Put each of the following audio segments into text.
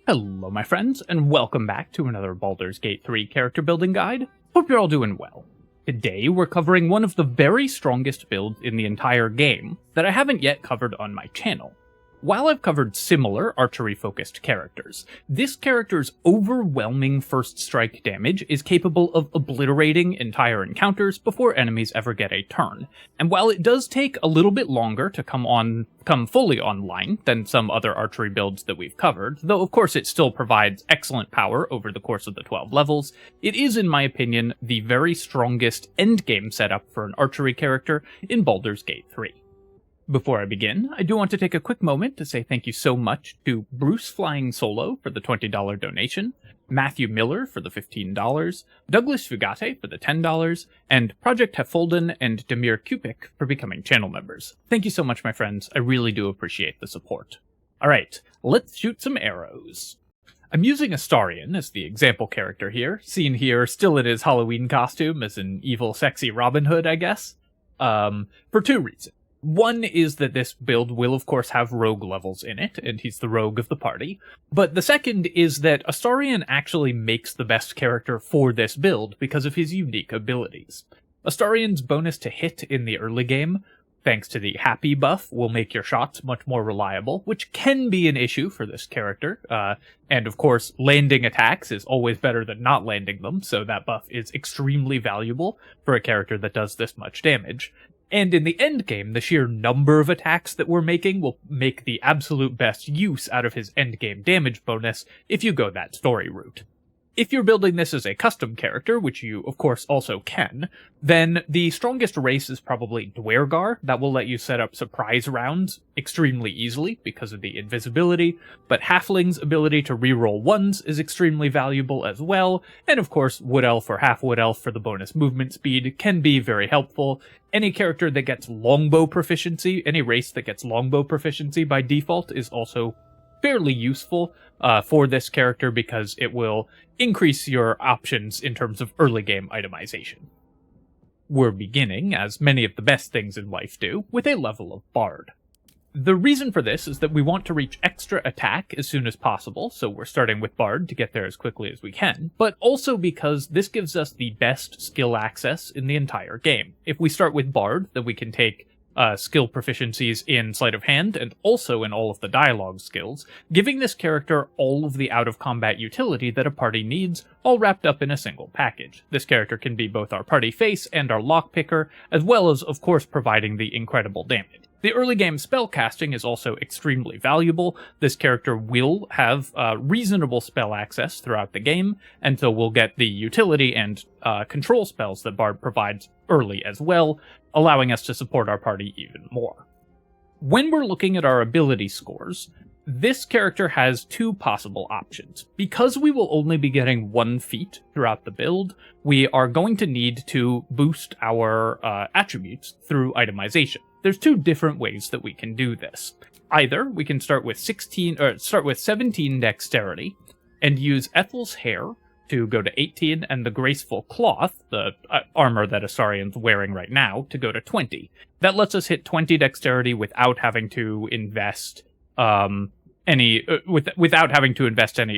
Hello my friends, and welcome back to another Baldur's Gate 3 character building guide. Hope you're all doing well. Today we're covering one of the very strongest builds in the entire game that I haven't yet covered on my channel. While I've covered similar archery-focused characters, this character's overwhelming first strike damage is capable of obliterating entire encounters before enemies ever get a turn. And while it does take a little bit longer to come fully online than some other archery builds that we've covered, though of course it still provides excellent power over the course of the 12 levels, it is in my opinion the very strongest endgame setup for an archery character in Baldur's Gate 3. Before I begin, I do want to take a quick moment to say thank you so much to Bruce Flying Solo for the $20 donation, Matthew Miller for the $15, Douglas Fugate for the $10, and Project Heffolden and Demir Kupik for becoming channel members. Thank you so much, my friends. I really do appreciate the support. Alright, let's shoot some arrows. I'm using Astarion as the example character here, seen here still in his Halloween costume as an evil, sexy Robin Hood, I guess, for two reasons. One is that this build will of course have rogue levels in it, and he's the rogue of the party. But the second is that Astarion actually makes the best character for this build because of his unique abilities. Astarion's bonus to hit in the early game, thanks to the happy buff, will make your shots much more reliable, which can be an issue for this character. And of course, landing attacks is always better than not landing them, so that buff is extremely valuable for a character that does this much damage. And in the endgame, the sheer number of attacks that we're making will make the absolute best use out of his endgame damage bonus if you go that story route. If you're building this as a custom character, which you of course also can, then the strongest race is probably Dwergar. That will let you set up surprise rounds extremely easily because of the invisibility, but Halfling's ability to reroll ones is extremely valuable as well, and of course Wood Elf or Half Wood Elf for the bonus movement speed can be very helpful. Any character that gets longbow proficiency, any race that gets longbow proficiency by default is also fairly useful for this character because it will increase your options in terms of early game itemization. We're beginning, as many of the best things in life do, with a level of Bard. The reason for this is that we want to reach extra attack as soon as possible, so we're starting with Bard to get there as quickly as we can, but also because this gives us the best skill access in the entire game. If we start with Bard, then we can take skill proficiencies in Sleight of Hand and also in all of the dialogue skills, giving this character all of the out-of-combat utility that a party needs, all wrapped up in a single package. This character can be both our party face and our lockpicker, as well as, of course, providing the incredible damage. The early game spellcasting is also extremely valuable. This character will have reasonable spell access throughout the game, and so we'll get the utility and control spells that Bard provides early as well, allowing us to support our party even more. When we're looking at our ability scores, this character has two possible options. Because we will only be getting one feat throughout the build, we are going to need to boost our attributes through itemization. There's two different ways that we can do this. Either we can start with 17 dexterity and use Ethel's hair to go to 18 and the graceful cloth, the armor that Astarion's wearing right now, to go to 20. That lets us hit 20 dexterity without having to invest any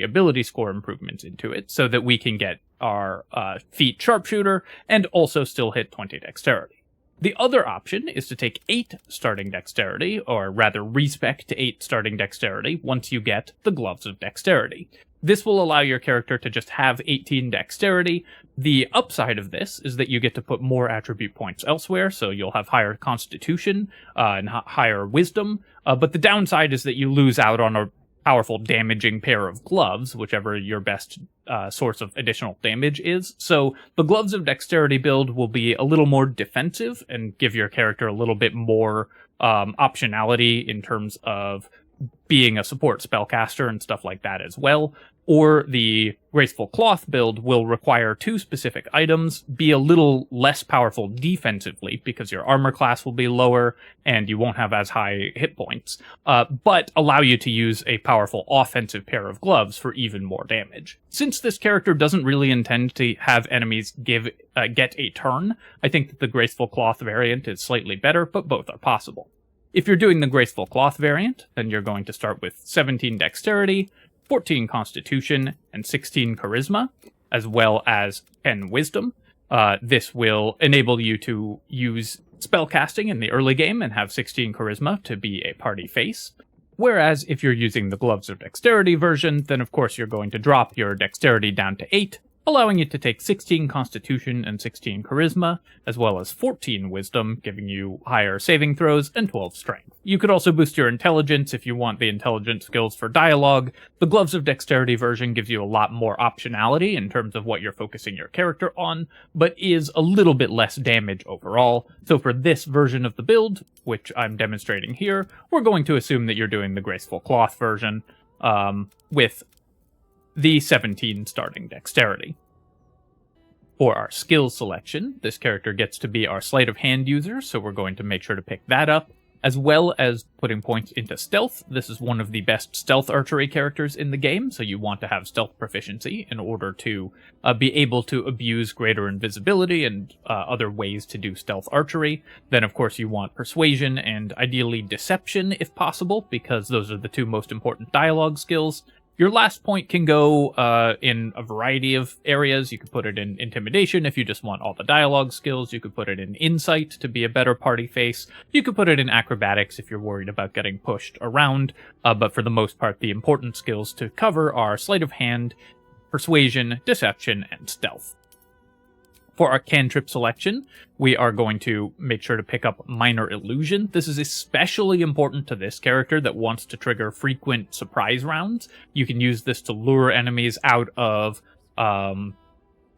ability score improvements into it, so that we can get our feat sharpshooter and also still hit 20 dexterity. The other option is to take 8 starting dexterity, or rather respec to 8 starting dexterity once you get the Gloves of Dexterity. This will allow your character to just have 18 dexterity. The upside of this is that you get to put more attribute points elsewhere, so you'll have higher constitution and higher wisdom, but the downside is that you lose out on a powerful damaging pair of gloves, whichever your best source of additional damage is. So the Gloves of Dexterity build will be a little more defensive and give your character a little bit more optionality in terms of being a support spellcaster and stuff like that as well. Or the Graceful Cloth build will require 2 specific items, be a little less powerful defensively because your armor class will be lower and you won't have as high hit points, but allow you to use a powerful offensive pair of gloves for even more damage. Since this character doesn't really intend to have enemies get a turn, I think that the Graceful Cloth variant is slightly better, but both are possible. If you're doing the Graceful Cloth variant, then you're going to start with 17 dexterity, 14 Constitution, and 16 Charisma, as well as 10 Wisdom. This will enable you to use spellcasting in the early game and have 16 Charisma to be a party face. Whereas if you're using the Gloves of Dexterity version, then of course you're going to drop your Dexterity down to 8, allowing you to take 16 Constitution and 16 Charisma, as well as 14 Wisdom, giving you higher saving throws, and 12 Strength. You could also boost your Intelligence if you want the Intelligence skills for dialogue. The Gloves of Dexterity version gives you a lot more optionality in terms of what you're focusing your character on, but is a little bit less damage overall. So for this version of the build, which I'm demonstrating here, we're going to assume that you're doing the Graceful Cloth version, with the 17 starting Dexterity. For our skills selection, this character gets to be our Sleight of Hand user, so we're going to make sure to pick that up, as well as putting points into Stealth. This is one of the best Stealth Archery characters in the game, so you want to have Stealth proficiency in order to be able to abuse greater invisibility and other ways to do Stealth Archery. Then, of course, you want Persuasion and ideally Deception, if possible, because those are the two most important dialogue skills. Your last point can go in a variety of areas. You could put it in Intimidation if you just want all the dialogue skills. You could put it in Insight to be a better party face. You could put it in Acrobatics if you're worried about getting pushed around. But for the most part, the important skills to cover are Sleight of Hand, Persuasion, Deception, and Stealth. For our cantrip selection, we are going to make sure to pick up Minor Illusion. This is especially important to this character that wants to trigger frequent surprise rounds. You can use this to lure enemies out of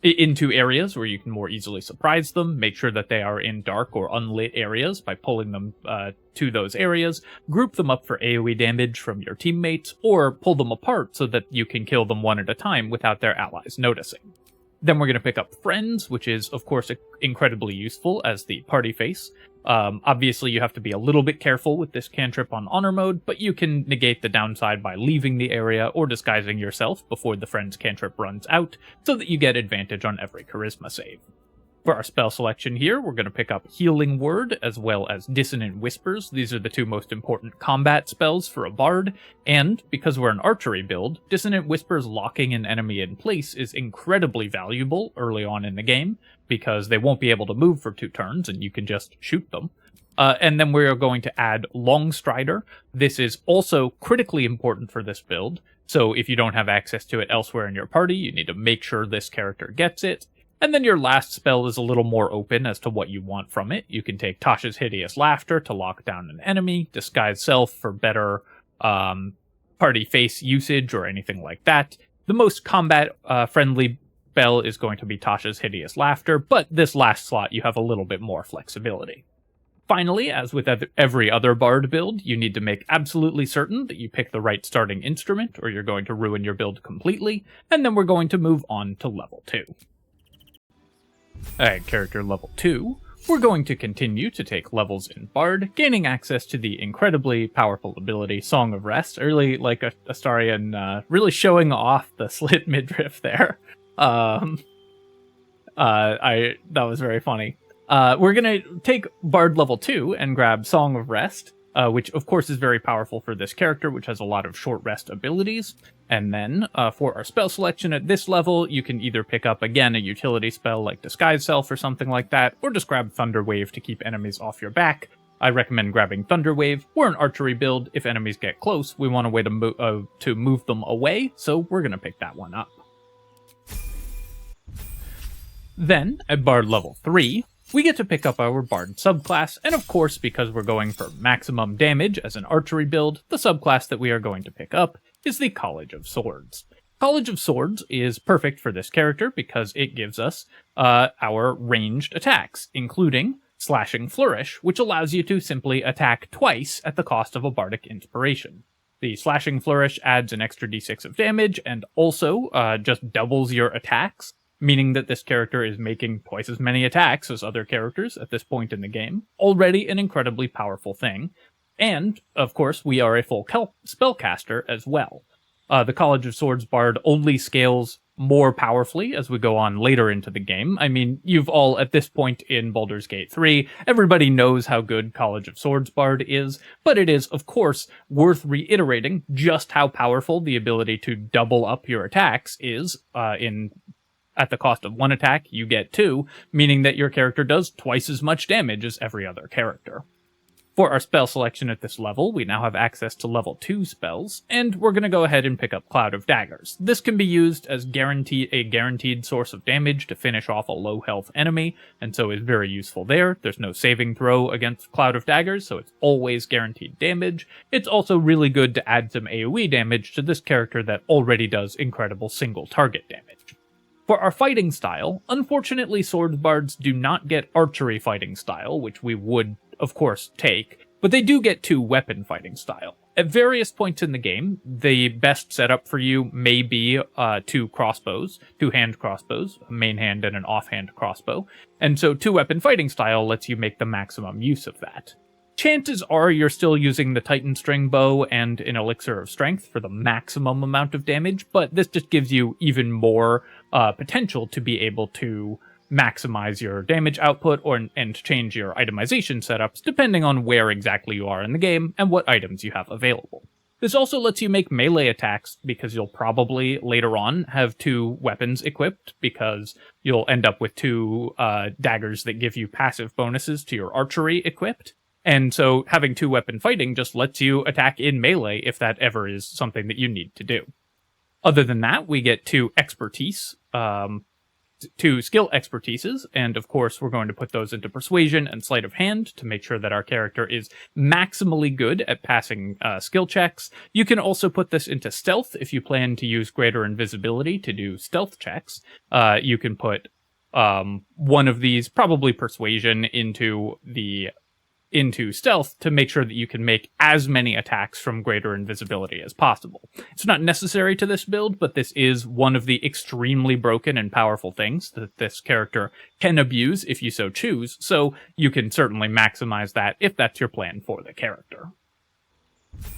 into areas where you can more easily surprise them. Make sure that they are in dark or unlit areas by pulling them to those areas. Group them up for AoE damage from your teammates, or pull them apart so that you can kill them one at a time without their allies noticing. Then we're going to pick up Friends, which is, of course, incredibly useful as the party face. Obviously, you have to be a little bit careful with this cantrip on Honor Mode, but you can negate the downside by leaving the area or disguising yourself before the Friends cantrip runs out, so that you get advantage on every Charisma save. For our spell selection here, we're going to pick up Healing Word as well as Dissonant Whispers. These are the two most important combat spells for a bard, and because we're an archery build, Dissonant Whispers locking an enemy in place is incredibly valuable early on in the game, because they won't be able to move for 2 turns and you can just shoot them. And then we're going to add Long Strider. This is also critically important for this build, so if you don't have access to it elsewhere in your party, you need to make sure this character gets it. And then your last spell is a little more open as to what you want from it. You can take Tasha's Hideous Laughter to lock down an enemy, Disguise Self for better party face usage or anything like that. The most combat-friendly spell is going to be Tasha's Hideous Laughter, but this last slot you have a little bit more flexibility. Finally, as with every other bard build, you need to make absolutely certain that you pick the right starting instrument, or you're going to ruin your build completely, and then we're going to move on to level 2. At character level 2, we're going to continue to take levels in Bard, gaining access to the incredibly powerful ability Song of Rest. Early, like Astarion, really showing off the slit midriff there. That was very funny. We're gonna take Bard level 2 and grab Song of Rest, which of course is very powerful for this character, which has a lot of short rest abilities. And then, for our spell selection at this level, you can either pick up, again, a utility spell like Disguise Self or something like that, or just grab Thunder Wave to keep enemies off your back. I recommend grabbing Thunder Wave. We're an archery build. If enemies get close, we want a way to move them away, so we're going to pick that one up. Then, at Bard level 3, we get to pick up our Bard subclass, and of course, because we're going for maximum damage as an archery build, the subclass that we are going to pick up is the College of Swords. College of Swords is perfect for this character because it gives us our ranged attacks, including Slashing Flourish, which allows you to simply attack twice at the cost of a Bardic Inspiration. The Slashing Flourish adds an extra d6 of damage and also just doubles your attacks, meaning that this character is making twice as many attacks as other characters at this point in the game. Already an incredibly powerful thing. And, of course, we are a full spellcaster as well. The College of Swords Bard only scales more powerfully as we go on later into the game. I mean, you've all, at this point in Baldur's Gate 3, everybody knows how good College of Swords Bard is, but it is, of course, worth reiterating just how powerful the ability to double up your attacks is. At the cost of 1 attack, you get 2, meaning that your character does twice as much damage as every other character. For our spell selection at this level, we now have access to level 2 spells, and we're going to go ahead and pick up Cloud of Daggers. This can be used as a guaranteed source of damage to finish off a low health enemy, and so is very useful there. There's no saving throw against Cloud of Daggers, so it's always guaranteed damage. It's also really good to add some AoE damage to this character that already does incredible single target damage. For our fighting style, unfortunately Swords Bards do not get archery fighting style, which we would of course take, but they do get 2 weapon fighting style. At various points in the game, the best setup for you may be 2 crossbows, 2 hand crossbows, a main hand and an offhand crossbow, and so 2 weapon fighting style lets you make the maximum use of that. Chances are you're still using the Titan String Bow and an Elixir of Strength for the maximum amount of damage, but this just gives you even more potential to be able to maximize your damage output and change your itemization setups depending on where exactly you are in the game and what items you have available. This also lets you make melee attacks because you'll probably later on have 2 weapons equipped because you'll end up with 2 daggers that give you passive bonuses to your archery equipped. And so having 2 weapon fighting just lets you attack in melee if that ever is something that you need to do. Other than that, we get 2 expertise, 2 skill expertises, and of course we're going to put those into Persuasion and Sleight of Hand to make sure that our character is maximally good at passing skill checks. You can also put this into Stealth if you plan to use Greater Invisibility to do stealth checks. You can put one of these, probably Persuasion, into stealth to make sure that you can make as many attacks from greater invisibility as possible. It's not necessary to this build, but this is one of the extremely broken and powerful things that this character can abuse if you so choose, so you can certainly maximize that if that's your plan for the character.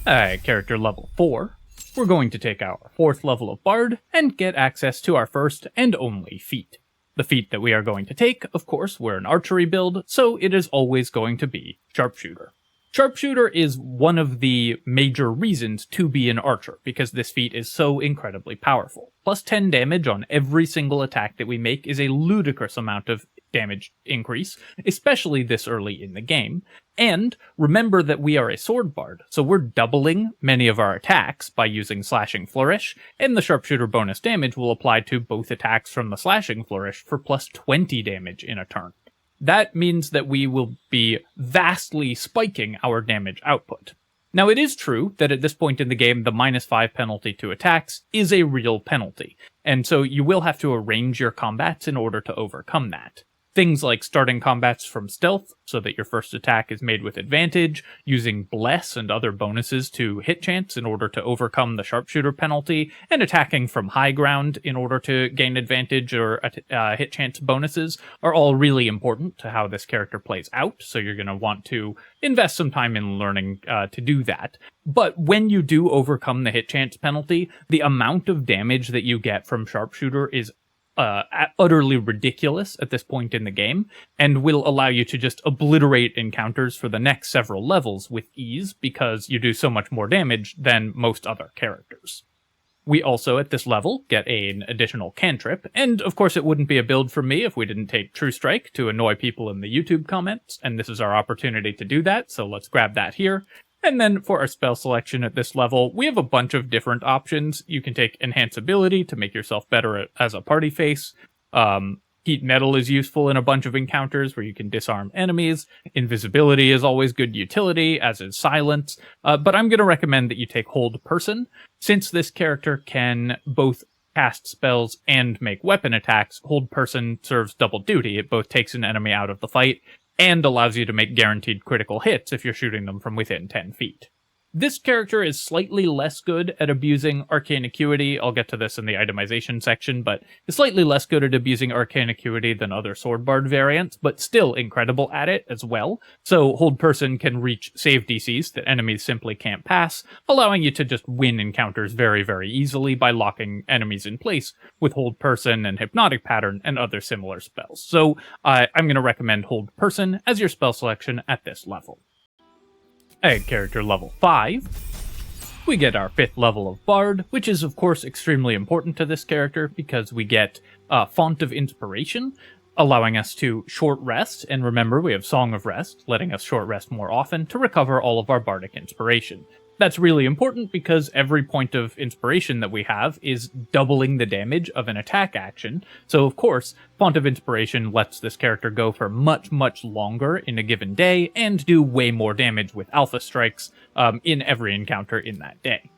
Character level 4. We're going to take our 4th level of Bard and get access to our first and only feat. The feat that we are going to take, of course, we're an archery build, so it is always going to be Sharpshooter. Sharpshooter is one of the major reasons to be an archer, because this feat is so incredibly powerful. Plus 10 damage on every single attack that we make is a ludicrous amount of damage increase, especially this early in the game. And remember that we are a sword bard, so we're doubling many of our attacks by using Slashing Flourish, and the Sharpshooter bonus damage will apply to both attacks from the Slashing Flourish for plus 20 damage in a turn. That means that we will be vastly spiking our damage output. Now, it is true that at this point in the game, the -5 penalty to attacks is a real penalty, and so you will have to arrange your combats in order to overcome that. Things like starting combats from stealth, so that your first attack is made with advantage, using Bless and other bonuses to hit chance in order to overcome the Sharpshooter penalty, and attacking from high ground in order to gain advantage or hit chance bonuses are all really important to how this character plays out, so you're going to want to invest some time in learning to do that. But when you do overcome the hit chance penalty, the amount of damage that you get from Sharpshooter is utterly ridiculous at this point in the game, and will allow you to just obliterate encounters for the next several levels with ease, because you do so much more damage than most other characters. We also, at this level, get an additional cantrip, and of course it wouldn't be a build for me if we didn't take True Strike to annoy people in the YouTube comments, and this is our opportunity to do that, so let's grab that here. And then for our spell selection at this level, we have a bunch of different options. You can take Enhance Ability to make yourself better as a party face. Heat Metal is useful in a bunch of encounters where you can disarm enemies. Invisibility is always good utility, as is Silence. But I'm going to recommend that you take Hold Person. Since this character can both cast spells and make weapon attacks, Hold Person serves double duty. It both takes an enemy out of the fight and allows you to make guaranteed critical hits if you're shooting them from within 10 feet. This character is slightly less good at abusing Arcane Acuity. I'll get to this in the itemization section, but is slightly less good at abusing Arcane Acuity than other Sword Bard variants, but still incredible at it as well. So Hold Person can reach save DCs that enemies simply can't pass, allowing you to just win encounters very, very easily by locking enemies in place with Hold Person and Hypnotic Pattern and other similar spells. So I'm going to recommend Hold Person as your spell selection at this level. At character level 5, we get our 5th level of Bard, which is of course extremely important to this character because we get Font of Inspiration, allowing us to short rest, and remember we have Song of Rest, letting us short rest more often to recover all of our bardic inspiration. That's really important because every point of inspiration that we have is doubling the damage of an attack action, so of course, Font of Inspiration lets this character go for much, much longer in a given day, and do way more damage with alpha strikes in every encounter in that day.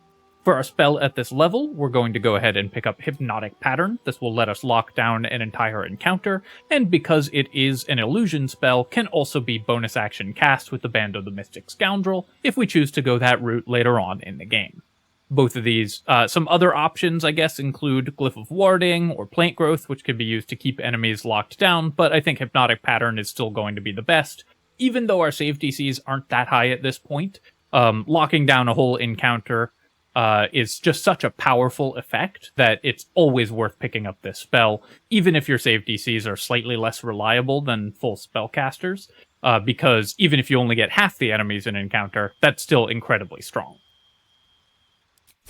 For our spell at this level, we're going to go ahead and pick up Hypnotic Pattern. This will let us lock down an entire encounter, and because it is an illusion spell, can also be bonus action cast with the Band of the Mystic Scoundrel, if we choose to go that route later on in the game. Both of these, some other options, I guess, include Glyph of Warding or Plant Growth, which can be used to keep enemies locked down, but I think Hypnotic Pattern is still going to be the best. Even though our save DCs aren't that high at this point, locking down a whole encounter is just such a powerful effect that it's always worth picking up this spell, even if your save DCs are slightly less reliable than full spellcasters, because even if you only get half the enemies in an encounter, that's still incredibly strong.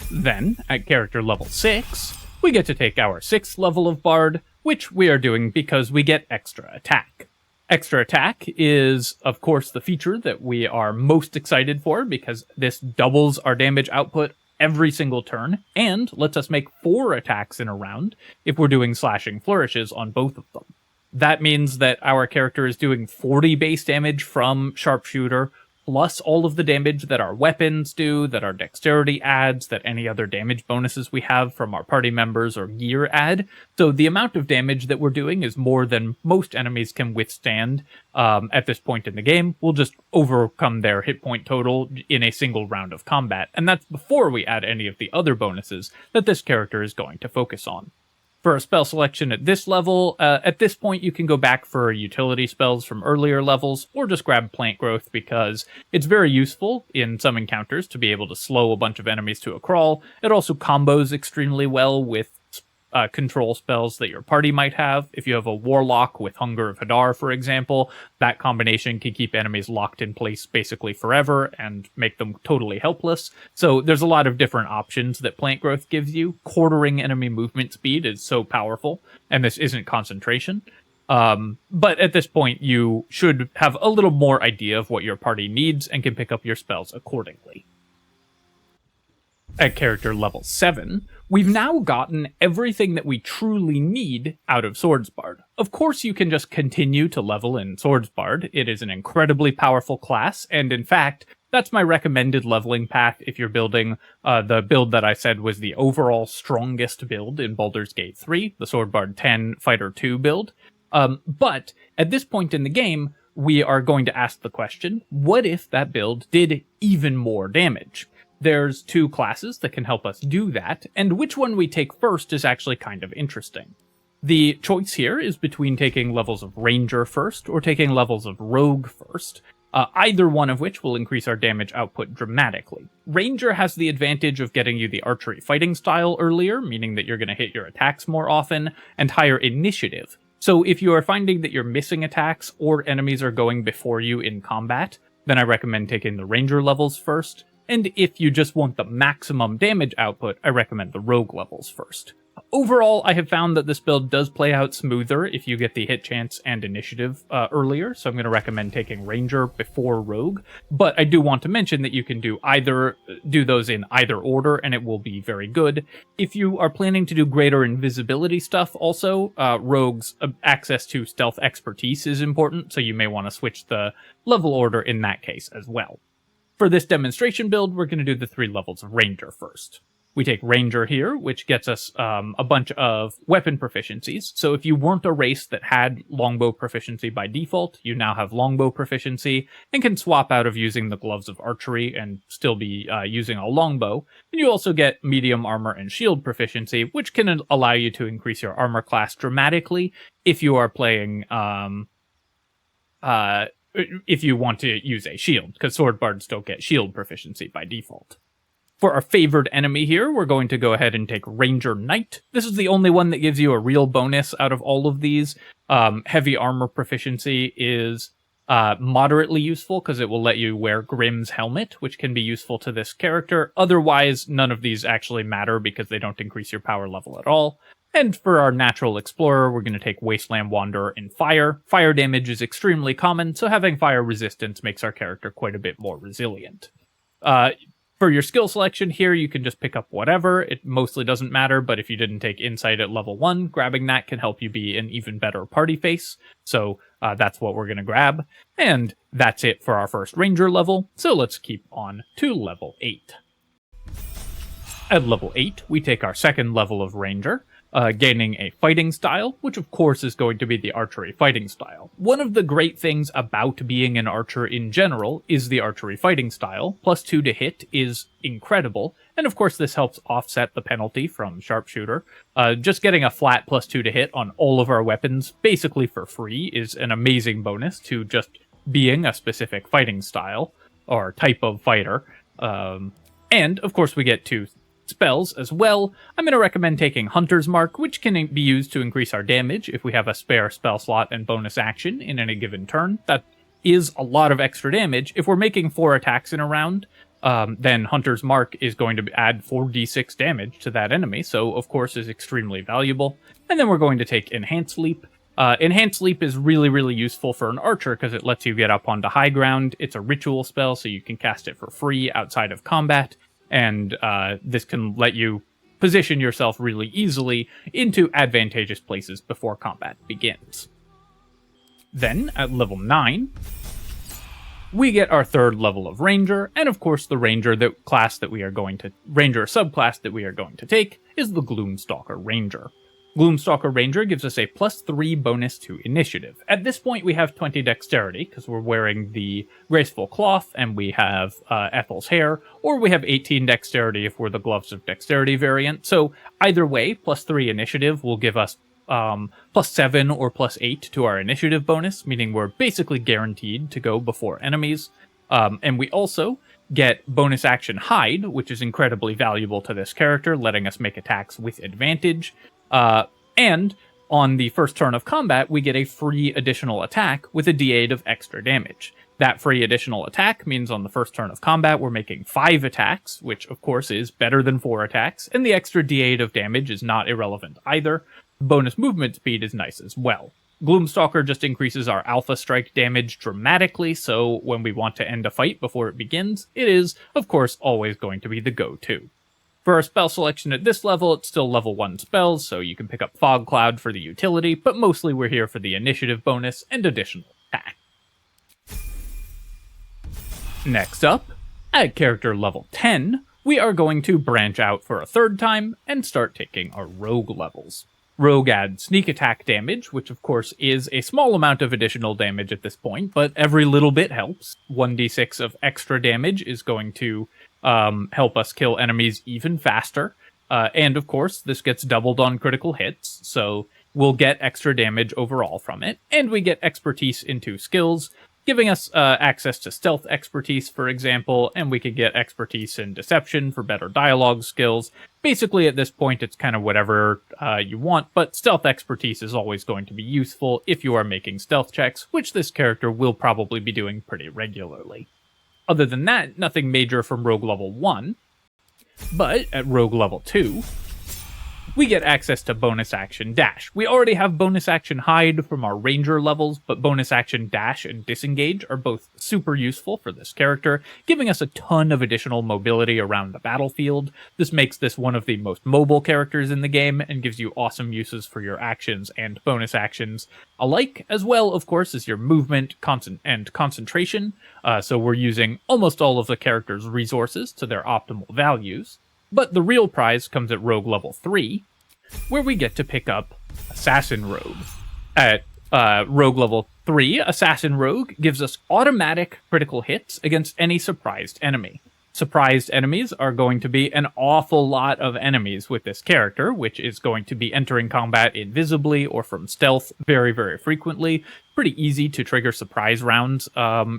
Then, at character level 6, we get to take our 6th level of Bard, which we are doing because we get Extra Attack. Extra Attack is, of course, the feature that we are most excited for because this doubles our damage output every single turn, and lets us make 4 attacks in a round if we're doing slashing flourishes on both of them. That means that our character is doing 40 base damage from Sharpshooter, plus all of the damage that our weapons do, that our dexterity adds, that any other damage bonuses we have from our party members or gear add. So the amount of damage that we're doing is more than most enemies can withstand at this point in the game. We'll just overcome their hit point total in a single round of combat, and that's before we add any of the other bonuses that this character is going to focus on. For a spell selection at this level, at this point you can go back for utility spells from earlier levels, or just grab Plant Growth because it's very useful in some encounters to be able to slow a bunch of enemies to a crawl. It also combos extremely well with control spells that your party might have. If you have a Warlock with Hunger of Hadar, for example, that combination can keep enemies locked in place basically forever and make them totally helpless. So there's a lot of different options that Plant Growth gives you. Quartering enemy movement speed is so powerful, and this isn't concentration. But at this point, you should have a little more idea of what your party needs and can pick up your spells accordingly. At character level 7, we've now gotten everything that we truly need out of Swordsbard. Of course, you can just continue to level in Swordsbard. It is an incredibly powerful class, and in fact, that's my recommended leveling path if you're building the build that I said was the overall strongest build in Baldur's Gate 3, the Swordsbard 10 Fighter 2 build. But at this point in the game, we are going to ask the question, what if that build did even more damage? There's 2 classes that can help us do that, and which one we take first is actually kind of interesting. The choice here is between taking levels of Ranger first or taking levels of Rogue first, either one of which will increase our damage output dramatically. Ranger has the advantage of getting you the archery fighting style earlier, meaning that you're going to hit your attacks more often, and higher initiative. So if you are finding that you're missing attacks or enemies are going before you in combat, then I recommend taking the Ranger levels first. And if you just want the maximum damage output, I recommend the Rogue levels first. Overall, I have found that this build does play out smoother if you get the hit chance and initiative earlier, so I'm going to recommend taking Ranger before Rogue. But I do want to mention that you can do those in either order, and it will be very good. If you are planning to do greater invisibility stuff also, Rogue's access to stealth expertise is important, so you may want to switch the level order in that case as well. For this demonstration build, we're going to do the 3 levels of Ranger first. We take Ranger here, which gets us a bunch of weapon proficiencies. So if you weren't a race that had longbow proficiency by default, you now have longbow proficiency and can swap out of using the gloves of archery and still be using a longbow. And you also get medium armor and shield proficiency, which can allow you to increase your armor class dramatically if you are playing if you want to use a shield, because sword bards don't get shield proficiency by default. For our favored enemy here, we're going to go ahead and take Ranger Knight. This is the only one that gives you a real bonus out of all of these. Heavy armor proficiency is moderately useful because it will let you wear Grimm's helmet, which can be useful to this character. Otherwise, none of these actually matter because they don't increase your power level at all. And for our Natural Explorer, we're going to take Wasteland Wanderer in Fire. Fire damage is extremely common, so having fire resistance makes our character quite a bit more resilient. For your skill selection here, you can just pick up whatever. It mostly doesn't matter, but if you didn't take Insight at level 1, grabbing that can help you be an even better party face. So that's what we're going to grab. And that's it for our first Ranger level, so let's keep on to level 8. At level 8, we take our second level of Ranger, gaining a fighting style, which of course is going to be the archery fighting style. One of the great things about being an archer in general is the archery fighting style. +2 to hit is incredible, and of course this helps offset the penalty from sharpshooter. Just getting a flat +2 to hit on all of our weapons, basically for free, is an amazing bonus to just being a specific fighting style, or type of fighter. And of course we get 2 spells as well. I'm going to recommend taking Hunter's Mark, which can be used to increase our damage if we have a spare spell slot and bonus action in any given turn. That is a lot of extra damage. If we're making 4 attacks in a round, then Hunter's Mark is going to add 4d6 damage to that enemy, so of course is extremely valuable. And then we're going to take Enhanced Leap. Enhanced Leap is really, really useful for an archer because it lets you get up onto high ground. It's a ritual spell, so you can cast it for free outside of combat. And this can let you position yourself really easily into advantageous places before combat begins. Then, at level 9, we get our third level of Ranger, and of course the Ranger subclass that we are going to take is the Gloomstalker Ranger. Gloomstalker Ranger gives us a +3 bonus to initiative. At this point we have 20 dexterity, because we're wearing the graceful cloth and we have Ethel's hair, or we have 18 dexterity if we're the gloves of dexterity variant. So either way, +3 initiative will give us +7 or +8 to our initiative bonus, meaning we're basically guaranteed to go before enemies. And we also get bonus action Hide, which is incredibly valuable to this character, letting us make attacks with advantage. And on the first turn of combat, we get a free additional attack with a d8 of extra damage. That free additional attack means on the first turn of combat, we're making 5 attacks, which of course is better than 4 attacks, and the extra d8 of damage is not irrelevant either. Bonus movement speed is nice as well. Gloomstalker just increases our alpha strike damage dramatically, so when we want to end a fight before it begins, it is, of course, always going to be the go-to. For our spell selection at this level, it's still level 1 spells, so you can pick up Fog Cloud for the utility, but mostly we're here for the initiative bonus and additional attack. Next up, at character level 10, we are going to branch out for a third time and start taking our rogue levels. Rogue adds sneak attack damage, which of course is a small amount of additional damage at this point, but every little bit helps. 1d6 of extra damage is going to help us kill enemies even faster. And of course, this gets doubled on critical hits, so we'll get extra damage overall from it. And we get expertise into skills, giving us access to stealth expertise, for example, and we could get expertise in deception for better dialogue skills. Basically, at this point, it's kind of whatever you want, but stealth expertise is always going to be useful if you are making stealth checks, which this character will probably be doing pretty regularly. Other than that, nothing major from Rogue level 1, but at Rogue level 2, we get access to bonus action dash. We already have bonus action hide from our ranger levels, but bonus action dash and disengage are both super useful for this character, giving us a ton of additional mobility around the battlefield. This makes this one of the most mobile characters in the game and gives you awesome uses for your actions and bonus actions alike, as well, of course, as your movement and concentration. So we're using almost all of the character's resources to their optimal values. But the real prize comes at Rogue level 3, where we get to pick up Assassin Rogue. At Rogue level 3, Assassin Rogue gives us automatic critical hits against any surprised enemy. Surprised enemies are going to be an awful lot of enemies with this character, which is going to be entering combat invisibly or from stealth very, very frequently. Pretty easy to trigger surprise rounds,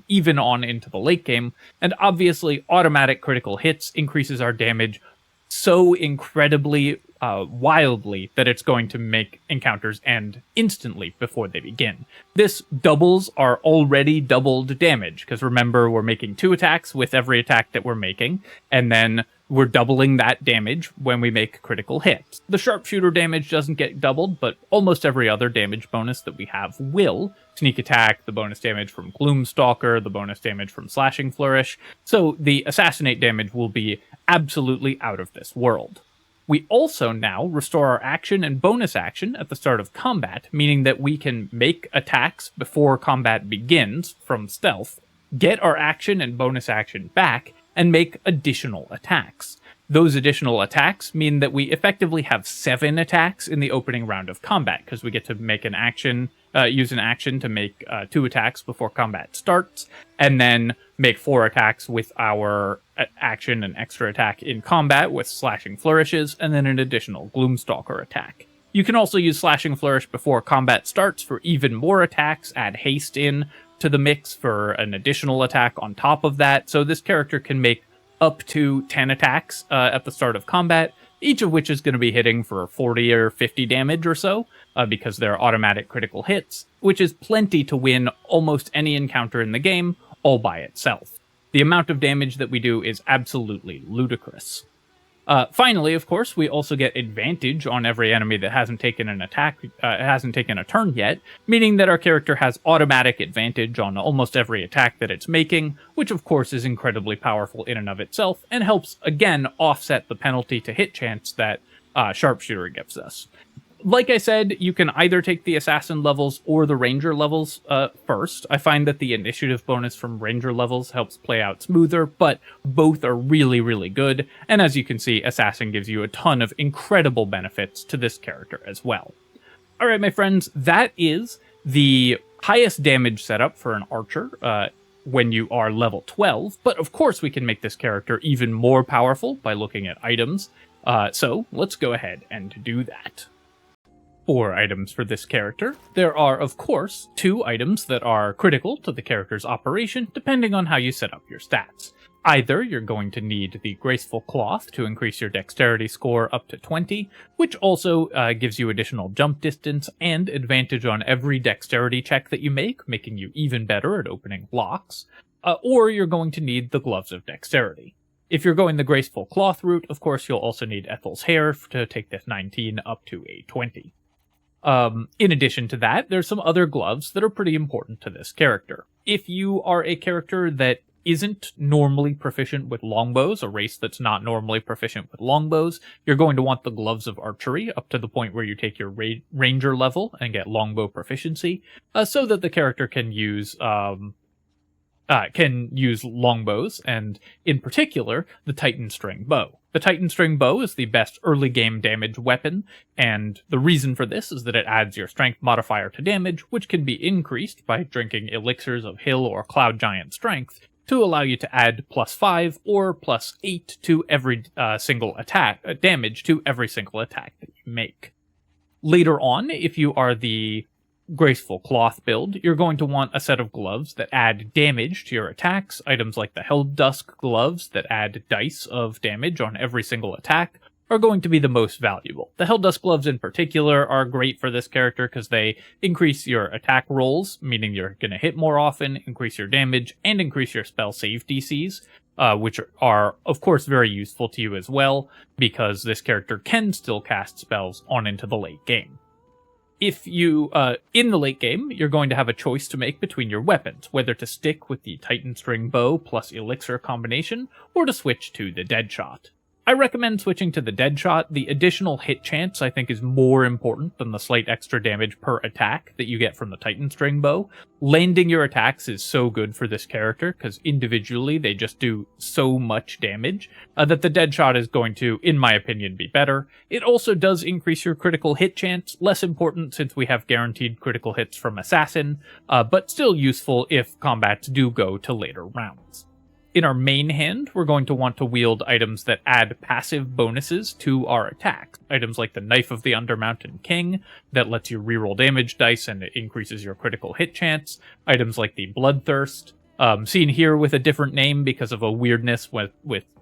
even on into the late game. And obviously, automatic critical hits increases our damage so incredibly wildly that it's going to make encounters end instantly before they begin. This doubles our already doubled damage, because remember, we're making 2 attacks with every attack that we're making, and then we're doubling that damage when we make critical hits. The sharpshooter damage doesn't get doubled, but almost every other damage bonus that we have will. Sneak attack, the bonus damage from Gloomstalker, the bonus damage from Slashing Flourish. So the assassinate damage will be absolutely out of this world. We also now restore our action and bonus action at the start of combat, meaning that we can make attacks before combat begins from stealth, get our action and bonus action back, and make additional attacks. Those additional attacks mean that we effectively have 7 attacks in the opening round of combat, because we get to make an action, use an action to make 2 attacks before combat starts, and then make 4 attacks with our action and extra attack in combat with Slashing Flourishes, and then an additional Gloomstalker attack. You can also use Slashing Flourish before combat starts for even more attacks, add haste in to the mix for an additional attack on top of that, so this character can make up to 10 attacks at the start of combat, each of which is going to be hitting for 40 or 50 damage or so, because they're automatic critical hits, which is plenty to win almost any encounter in the game all by itself. The amount of damage that we do is absolutely ludicrous. Finally, of course, we also get advantage on every enemy that hasn't taken an attack, hasn't taken a turn yet, meaning that our character has automatic advantage on almost every attack that it's making, which of course is incredibly powerful in and of itself, and helps, again, offset the penalty to hit chance that Sharpshooter gives us. Like I said, you can either take the Assassin levels or the Ranger levels first. I find that the initiative bonus from Ranger levels helps play out smoother, but both are really, really good. And as you can see, Assassin gives you a ton of incredible benefits to this character as well. Alright, my friends, that is the highest damage setup for an archer when you are level 12, but of course we can make this character even more powerful by looking at items. So let's go ahead and do that. 4 items for this character. There are, of course, 2 items that are critical to the character's operation, depending on how you set up your stats. Either you're going to need the Graceful Cloth to increase your dexterity score up to 20, which also gives you additional jump distance and advantage on every dexterity check that you make, making you even better at opening locks, or you're going to need the Gloves of Dexterity. If you're going the Graceful Cloth route, of course, you'll also need Ethel's Hair to take this 19 up to a 20. In addition to that, there's some other gloves that are pretty important to this character. If you are a character that isn't normally proficient with longbows, a race that's not normally proficient with longbows, you're going to want the Gloves of Archery up to the point where you take your Ranger level and get longbow proficiency, so that the character can use longbows, and in particular, the Titan String Bow. The Titan String Bow is the best early game damage weapon, and the reason for this is that it adds your strength modifier to damage, which can be increased by drinking elixirs of Hill or Cloud Giant Strength to allow you to add +5 or +8 to every single attack, damage to every single attack that you make. Later on, if you are the Graceful Cloth build, you're going to want a set of gloves that add damage to your attacks. Items like the Helldusk gloves that add dice of damage on every single attack are going to be the most valuable. The Helldusk gloves in particular are great for this character because they increase your attack rolls, meaning you're going to hit more often, increase your damage, and increase your spell save DCs, which are, of course, very useful to you as well, because this character can still cast spells on into the late game. If you, in the late game, you're going to have a choice to make between your weapons, whether to stick with the Titan String Bow plus Elixir combination, or to switch to the Deadshot. I recommend switching to the Deadshot. The additional hit chance, I think, is more important than the slight extra damage per attack that you get from the Titan String Bow. Landing your attacks is so good for this character, because individually they just do so much damage, that the Deadshot is going to, in my opinion, be better. It also does increase your critical hit chance, less important since we have guaranteed critical hits from Assassin, but still useful if combats do go to later rounds. In our main hand, we're going to want to wield items that add passive bonuses to our attacks. Items like the Knife of the Undermountain King, that lets you reroll damage dice and it increases your critical hit chance. Items like the Bloodthirst, seen here with a different name because of a weirdness with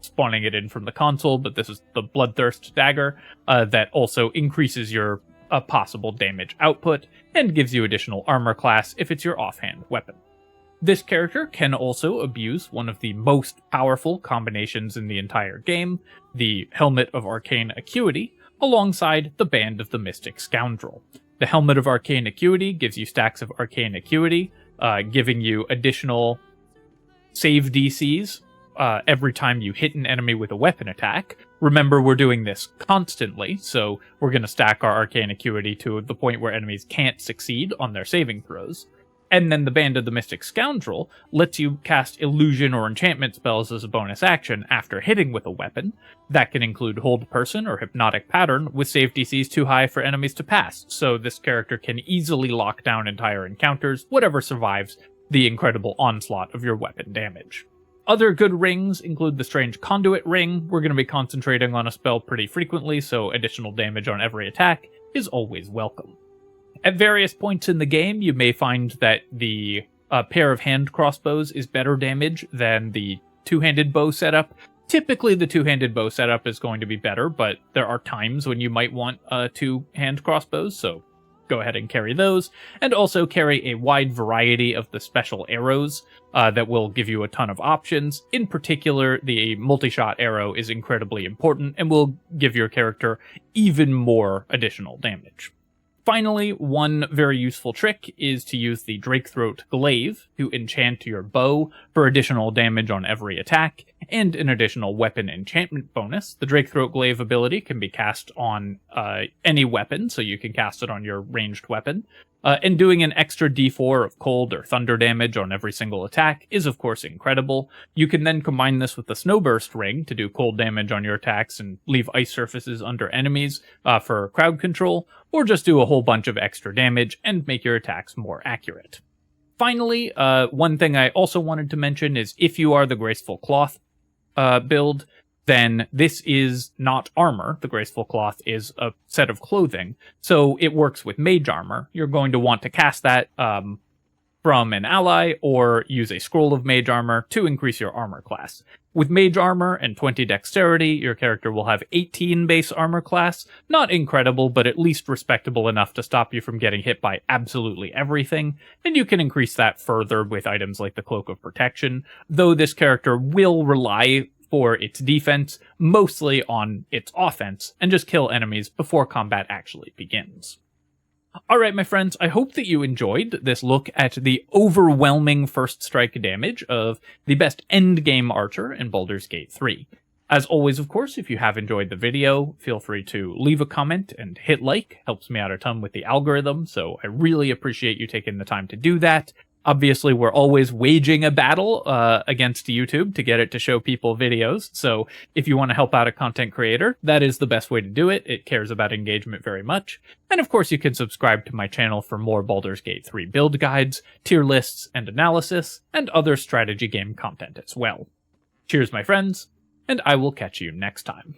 spawning it in from the console, but this is the Bloodthirst Dagger, that also increases your possible damage output and gives you additional armor class if it's your offhand weapon. This character can also abuse one of the most powerful combinations in the entire game, the Helmet of Arcane Acuity, alongside the Band of the Mystic Scoundrel. The Helmet of Arcane Acuity gives you stacks of Arcane Acuity, giving you additional save DCs every time you hit an enemy with a weapon attack. Remember, we're doing this constantly, so we're going to stack our Arcane Acuity to the point where enemies can't succeed on their saving throws. And then the Band of the Mystic Scoundrel lets you cast illusion or enchantment spells as a bonus action after hitting with a weapon. That can include Hold Person or Hypnotic Pattern with save DCs too high for enemies to pass, so this character can easily lock down entire encounters, whatever survives the incredible onslaught of your weapon damage. Other good rings include the Strange Conduit Ring. We're going to be concentrating on a spell pretty frequently, so additional damage on every attack is always welcome. At various points in the game, you may find that the pair of hand crossbows is better damage than the two-handed bow setup. Typically, the two-handed bow setup is going to be better, but there are times when you might want two hand crossbows, so go ahead and carry those. And also carry a wide variety of the special arrows that will give you a ton of options. In particular, the multi-shot arrow is incredibly important and will give your character even more additional damage. Finally, one very useful trick is to use the Drakethroat Glaive to enchant your bow for additional damage on every attack, and an additional weapon enchantment bonus. The Drakethroat Glaive ability can be cast on any weapon, so you can cast it on your ranged weapon. And doing an extra d4 of cold or thunder damage on every single attack is of course incredible. You can then combine this with the Snowburst Ring to do cold damage on your attacks and leave ice surfaces under enemies for crowd control, or just do a whole bunch of extra damage and make your attacks more accurate. Finally, one thing I also wanted to mention is if you are the Graceful Cloth build, then this is not armor. The Graceful Cloth is a set of clothing, so it works with mage armor. You're going to want to cast that from an ally, or use a scroll of mage armor to increase your armor class. With mage armor and 20 dexterity, your character will have 18 base armor class. Not incredible, but at least respectable enough to stop you from getting hit by absolutely everything, and you can increase that further with items like the Cloak of Protection, though this character will rely for its defense, mostly on its offense, and just kill enemies before combat actually begins. Alright, my friends, I hope that you enjoyed this look at the overwhelming first strike damage of the best endgame archer in Baldur's Gate 3. As always, of course, if you have enjoyed the video, feel free to leave a comment and hit like. Helps me out a ton with the algorithm, so I really appreciate you taking the time to do that. Obviously, we're always waging a battle against YouTube to get it to show people videos, so if you want to help out a content creator, that is the best way to do it. It cares about engagement very much. And of course, you can subscribe to my channel for more Baldur's Gate 3 build guides, tier lists and analysis, and other strategy game content as well. Cheers, my friends, and I will catch you next time.